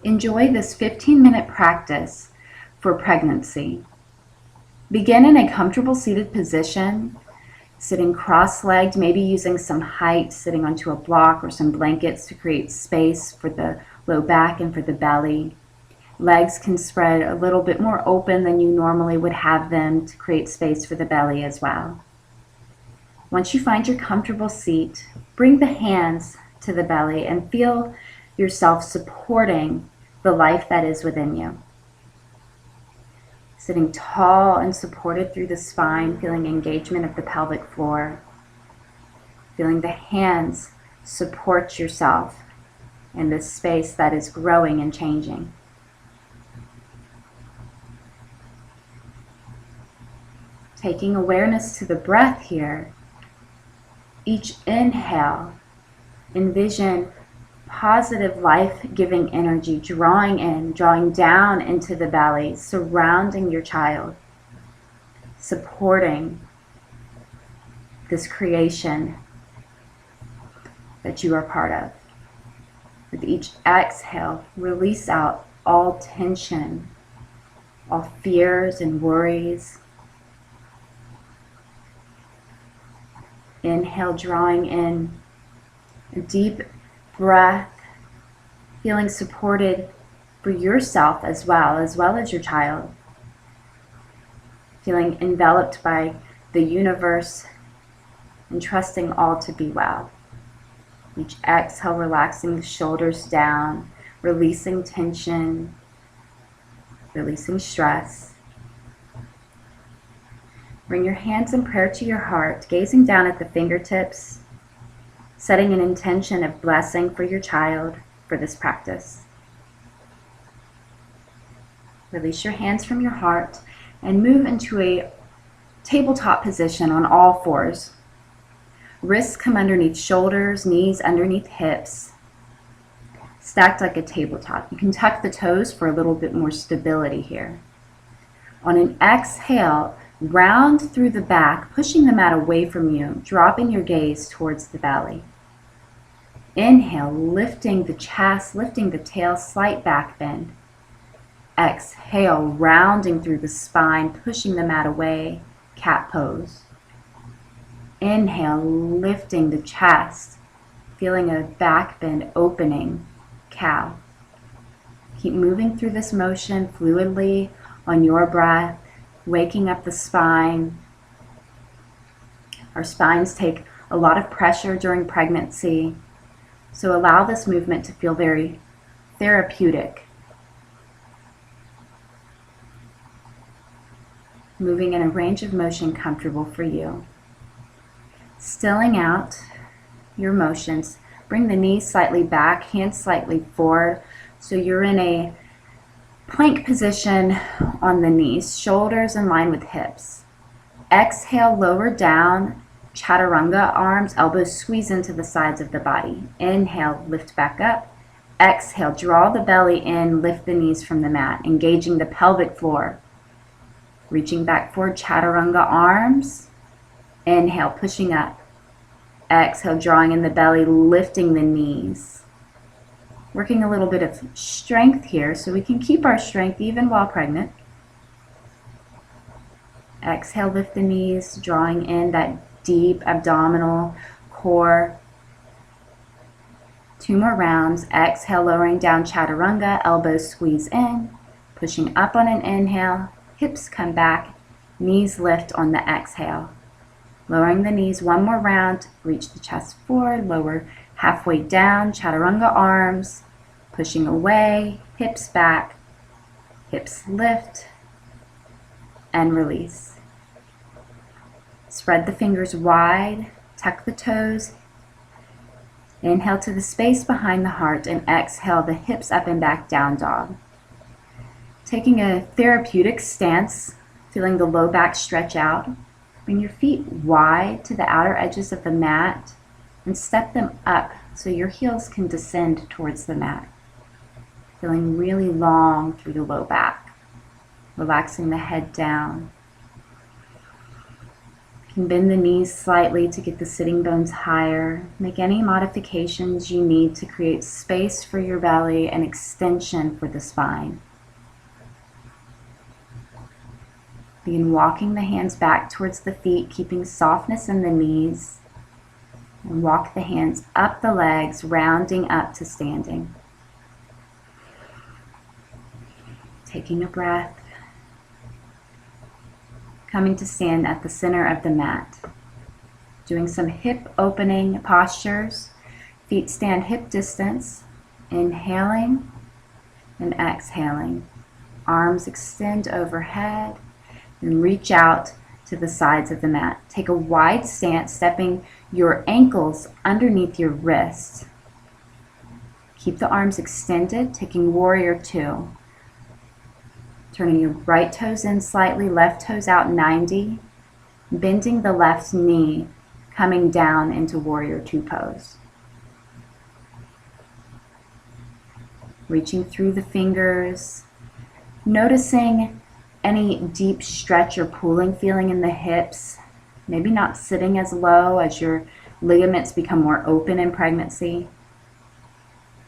Enjoy this 15-minute practice for pregnancy. Begin in a comfortable seated position, sitting cross-legged, maybe using some height, sitting onto a block or some blankets to create space for the low back and for the belly. Legs can spread a little bit more open than you normally would have them to create space for the belly as well. Once you find your comfortable seat, bring the hands to the belly and feel yourself supporting the life that is within you. Sitting tall and supported through the spine, feeling engagement of the pelvic floor. Feeling the hands support yourself in this space that is growing and changing. Taking awareness to the breath here. Each inhale, envision positive life-giving energy drawing in, drawing down into the belly, surrounding your child, supporting this creation that you are part of. With each exhale, release out all tension, all fears and worries. Inhale, drawing in a deep breath, feeling supported for yourself as well as your child. Feeling enveloped by the universe and trusting all to be well. Each exhale, relaxing the shoulders down, releasing tension, releasing stress. Bring your hands in prayer to your heart, gazing down at the fingertips, setting an intention of blessing for your child for this practice. Release your hands from your heart and move into a tabletop position on all fours. Wrists come underneath shoulders, knees underneath hips, stacked like a tabletop. You can tuck the toes for a little bit more stability here. On an exhale, round through the back, pushing the mat away from you, dropping your gaze towards the belly. Inhale, lifting the chest, lifting the tail, slight back bend. Exhale, rounding through the spine, pushing the mat away, cat pose. Inhale, lifting the chest, feeling a back bend opening, cow. Keep moving through this motion fluidly on your breath, waking up the spine. Our spines take a lot of pressure during pregnancy, so allow this movement to feel very therapeutic. Moving in a range of motion comfortable for you. Stilling out your motions. Bring the knees slightly back, hands slightly forward, so you're in a plank position on the knees, shoulders in line with hips. Exhale, lower down, chaturanga, arms, elbows squeeze into the sides of the body. Inhale, lift back up. Exhale, draw the belly in, lift the knees from the mat, engaging the pelvic floor. Reaching back forward, chaturanga, arms. Inhale, pushing up. Exhale, drawing in the belly, lifting the knees. Working a little bit of strength here so we can keep our strength even while pregnant. Exhale, lift the knees, drawing in that deep abdominal core. 2 more rounds. Exhale, lowering down, chaturanga, elbows squeeze in, pushing up on an inhale, hips come back, knees lift on the exhale. Lowering the knees 1 more round, reach the chest forward, lower halfway down, chaturanga, arms, pushing away, hips back, hips lift, and release. Spread the fingers wide, tuck the toes, inhale to the space behind the heart, and exhale the hips up and back, down dog. Taking a therapeutic stance, feeling the low back stretch out, bring your feet wide to the outer edges of the mat and step them up so your heels can descend towards the mat. Feeling really long through the low back, relaxing the head down. Bend the knees slightly to get the sitting bones higher. Make any modifications you need to create space for your belly and extension for the spine. Begin walking the hands back towards the feet, keeping softness in the knees. And walk the hands up the legs, rounding up to standing. Taking a breath. Coming to stand at the center of the mat. Doing some hip opening postures. Feet stand hip distance. Inhaling and exhaling. Arms extend overhead and reach out to the sides of the mat. Take a wide stance, stepping your ankles underneath your wrists. Keep the arms extended, taking warrior two. Turning your right toes in slightly, left toes out 90. Bending the left knee, coming down into warrior two pose. Reaching through the fingers, noticing any deep stretch or pulling feeling in the hips, maybe not sitting as low as your ligaments become more open in pregnancy.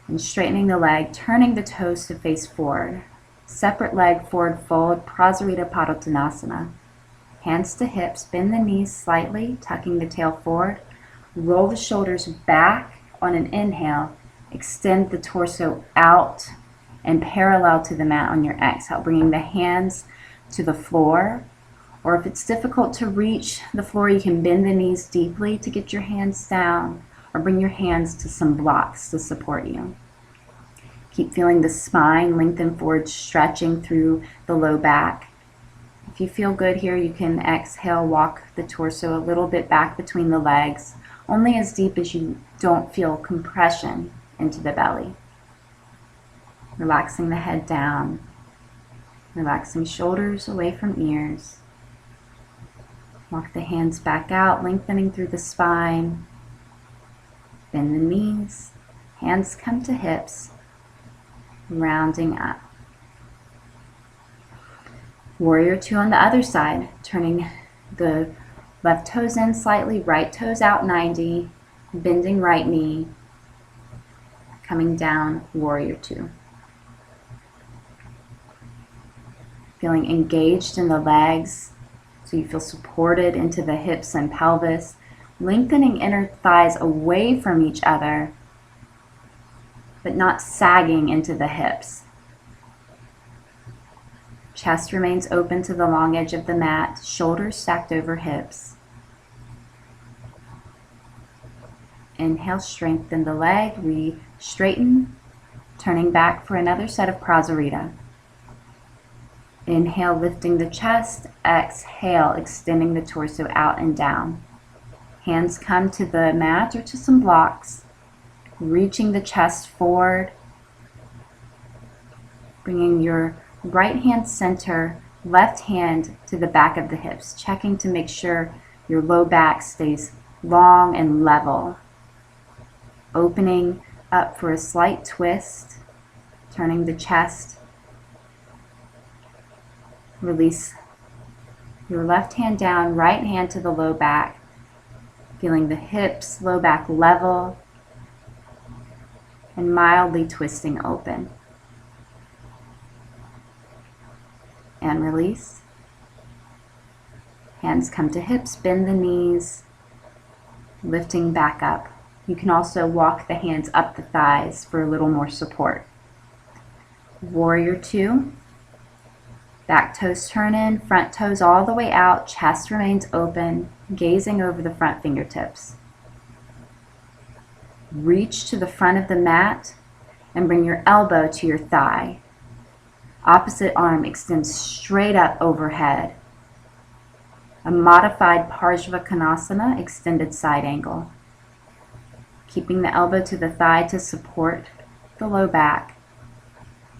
And straightening the leg, turning the toes to face forward. Separate leg forward fold, Prasarita Padottanasana. Hands to hips, bend the knees slightly, tucking the tail forward. Roll the shoulders back on an inhale. Extend the torso out and parallel to the mat on your exhale, bringing the hands to the floor. Or if it's difficult to reach the floor, you can bend the knees deeply to get your hands down, or bring your hands to some blocks to support you. Keep feeling the spine lengthen forward, stretching through the low back. If you feel good here, you can exhale, walk the torso a little bit back between the legs, only as deep as you don't feel compression into the belly. Relaxing the head down, relaxing shoulders away from ears. Walk the hands back out, lengthening through the spine. Bend the knees, hands come to hips, rounding up. Warrior two on the other side, turning the left toes in slightly, right toes out 90, bending right knee, coming down, warrior two. Feeling engaged in the legs, so you feel supported into the hips and pelvis, lengthening inner thighs away from each other, but not sagging into the hips. Chest remains open to the long edge of the mat, shoulders stacked over hips. Inhale, strengthen the leg, re-straighten, turning back for another set of Prasarita. Inhale, lifting the chest, exhale, extending the torso out and down. Hands come to the mat or to some blocks, reaching the chest forward, bringing your right hand center, left hand to the back of the hips, checking to make sure your low back stays long and level. Opening up for a slight twist, turning the chest. Release your left hand down, right hand to the low back, feeling the hips, low back level, and mildly twisting open. And release. Hands come to hips, bend the knees, lifting back up. You can also walk the hands up the thighs for a little more support. Warrior two. Back toes turn in, front toes all the way out, chest remains open, gazing over the front fingertips. Reach to the front of the mat and bring your elbow to your thigh. Opposite arm extends straight up overhead. A modified Parsvakonasana, extended side angle. Keeping the elbow to the thigh to support the low back,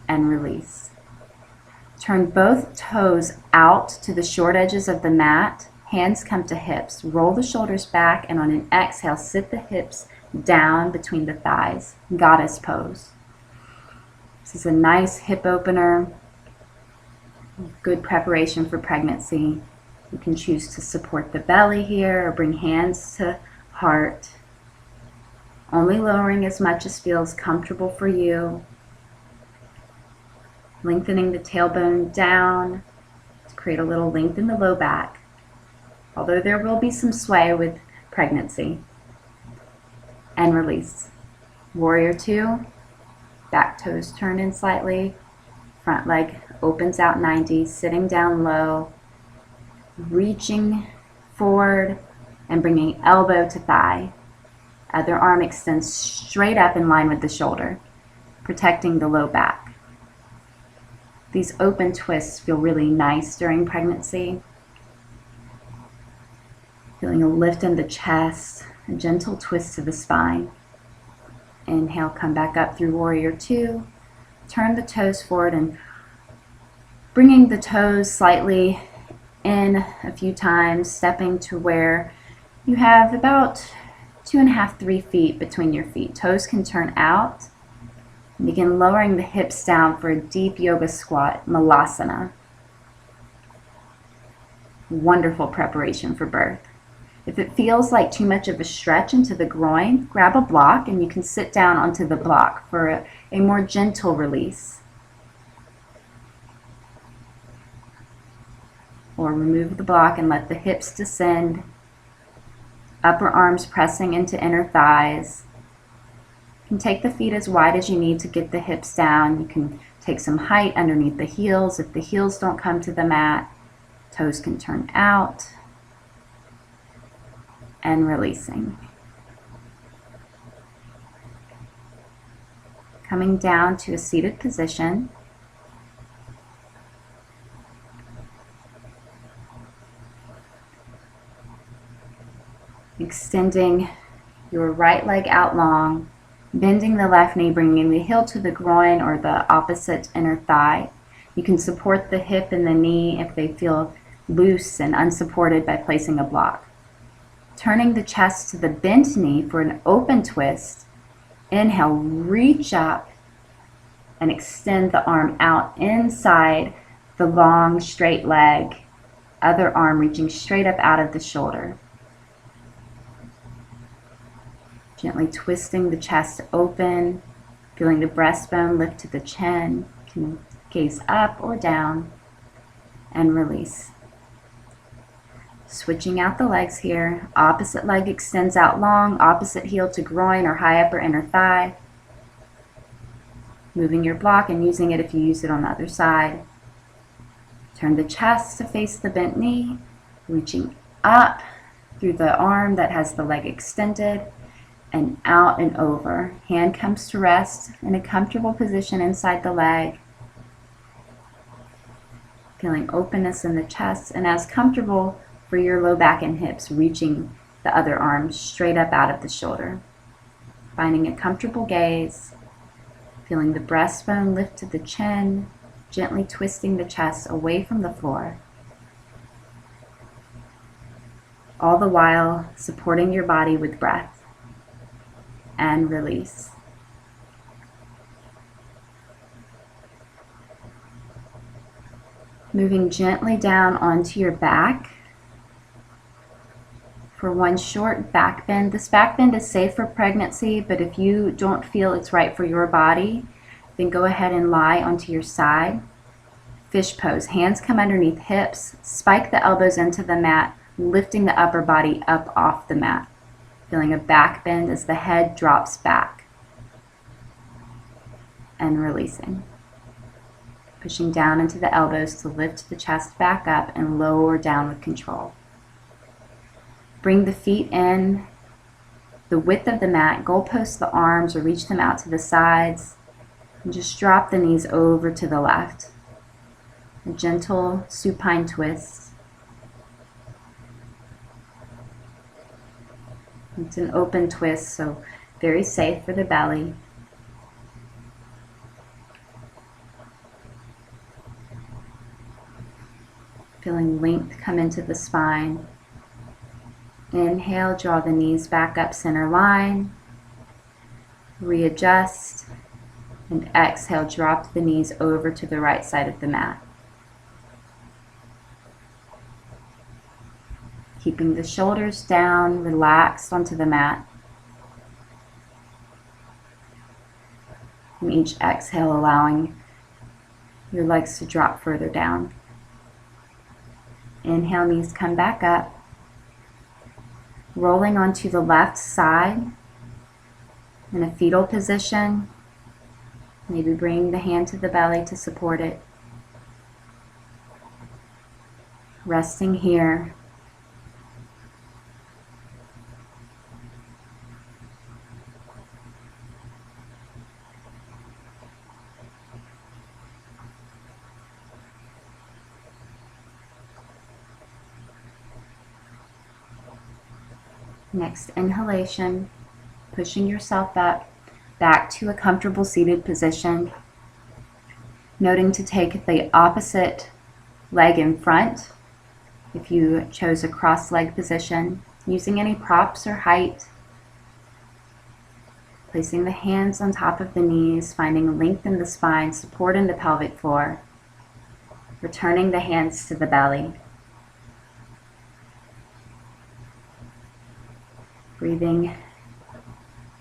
and release. Turn both toes out to the short edges of the mat. Hands come to hips. Roll the shoulders back, and on an exhale, sit the hips down between the thighs. Goddess pose. This is a nice hip opener. Good preparation for pregnancy. You can choose to support the belly here or bring hands to heart, only lowering as much as feels comfortable for you. Lengthening the tailbone down to create a little length in the low back, although there will be some sway with pregnancy. And release. Warrior two, back toes turn in slightly, front leg opens out 90, sitting down low, reaching forward and bringing elbow to thigh. Other arm extends straight up in line with the shoulder, protecting the low back. These open twists feel really nice during pregnancy. Feeling a lift in the chest, a gentle twist to the spine. Inhale, come back up through warrior two. Turn the toes forward and bringing the toes slightly in a few times, stepping to where you have about 2.5, 3 feet between your feet. Toes can turn out. Begin lowering the hips down for a deep yoga squat, malasana. Wonderful preparation for birth. If it feels like too much of a stretch into the groin, grab a block and you can sit down onto the block for a more gentle release. Or remove the block and let the hips descend, upper arms pressing into inner thighs. You can take the feet as wide as you need to get the hips down. You can take some height underneath the heels. If the heels don't come to the mat, toes can turn out. And releasing. Coming down to a seated position. Extending your right leg out long, bending the left knee, bringing the heel to the groin or the opposite inner thigh. You can support the hip and the knee if they feel loose and unsupported by placing a block. Turning the chest to the bent knee for an open twist. Inhale, reach up and extend the arm out inside the long straight leg. Other arm reaching straight up out of the shoulder. Gently twisting the chest open, feeling the breastbone lift to the chin. You can gaze up or down and release. Switching out the legs here. Opposite leg extends out long, opposite heel to groin or high upper inner thigh. Moving your block and using it if you use it on the other side. Turn the chest to face the bent knee, reaching up through the arm that has the leg extended and out and over. Hand comes to rest in a comfortable position inside the leg. Feeling openness in the chest and as comfortable for your low back and hips, reaching the other arm straight up out of the shoulder. Finding a comfortable gaze, feeling the breastbone lift to the chin, gently twisting the chest away from the floor. All the while supporting your body with breath. And release. Moving gently down onto your back. For one short back bend. This back bend is safe for pregnancy, but if you don't feel it's right for your body, then go ahead and lie onto your side. Fish pose. Hands come underneath hips. Spike the elbows into the mat, lifting the upper body up off the mat. Feeling a back bend as the head drops back. And releasing. Pushing down into the elbows to lift the chest back up and lower down with control. Bring the feet in the width of the mat, goalpost the arms or reach them out to the sides, and just drop the knees over to the left. A gentle supine twist. It's an open twist, so very safe for the belly. Feeling length come into the spine. Inhale, draw the knees back up center line. Readjust. And exhale, drop the knees over to the right side of the mat. keeping the shoulders down, relaxed onto the mat. And each exhale, allowing your legs to drop further down. Inhale, knees come back up. Rolling onto the left side in a fetal position. Maybe bring the hand to the belly to support it. Resting here. Next inhalation, pushing yourself up back to a comfortable seated position. Noting to take the opposite leg in front if you chose a cross leg position, using any props or height. Placing the hands on top of the knees, finding length in the spine, support in the pelvic floor. Returning the hands to the belly. Breathing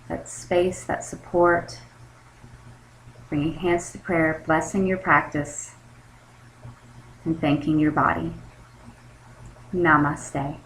that space, that support. Bringing hands to prayer, blessing your practice, and thanking your body. Namaste.